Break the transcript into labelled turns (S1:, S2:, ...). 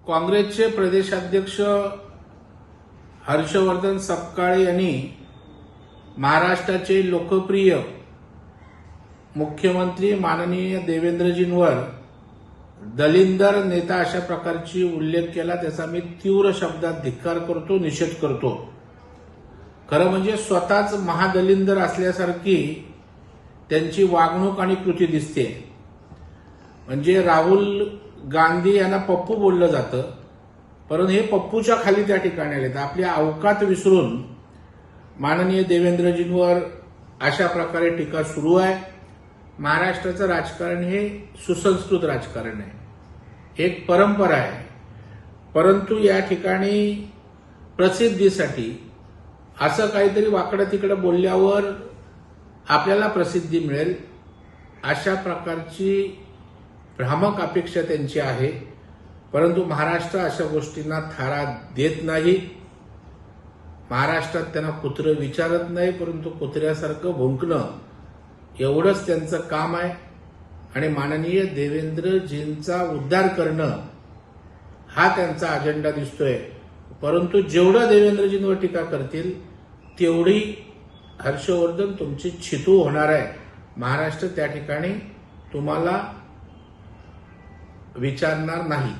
S1: काँग्रेसचे प्रदेशाध्यक्ष हर्षवर्धन सपकाळे यांनी महाराष्ट्राचे लोकप्रिय मुख्यमंत्री माननीय देवेंद्रजींवर दलिंदर नेता अशा प्रकारची उल्लेख केला, त्याचा मी तीव्र शब्दात धिक्कार करतो, निषेध करतो। खरं म्हणजे स्वतःच महादलिंदर असल्यासारखी त्यांची वागणूक आणि कृती दिसते। म्हणजे राहुल गांधी यांना पप्पू बोललं जातं, परंतु हे पप्पूच्या खाली त्या ठिकाणी आले। आपली अवकात विसरून माननीय देवेंद्रजींवर अशा प्रकारे टीका सुरू आहे। महाराष्ट्राचं राजकारण हे सुसंस्कृत राजकारण आहे, एक परंपरा आहे, परंतु या ठिकाणी प्रसिद्धीसाठी असं काहीतरी वाकडं तिकडं बोलल्यावर आपल्याला प्रसिद्धी मिळेल अशा प्रकारची भ्रामक अपेक्षा त्यांची आहे। परंतु महाराष्ट्र अशा गोष्टींना थारा देत नाही। महाराष्ट्रात त्यांना कुत्रं विचारत नाही, परंतु कुत्र्यासारखं भुंकणं एवढंच त्यांचं काम आहे। आणि माननीय देवेंद्रजींचा उद्धार करणं हा त्यांचा अजेंडा दिसतोय। परंतु जेवढं देवेंद्रजींवर टीका करतील तेवढी हर्षवर्धन तुमची छितू होणार आहे। महाराष्ट्र त्या ठिकाणी तुम्हाला विचारणार नाही।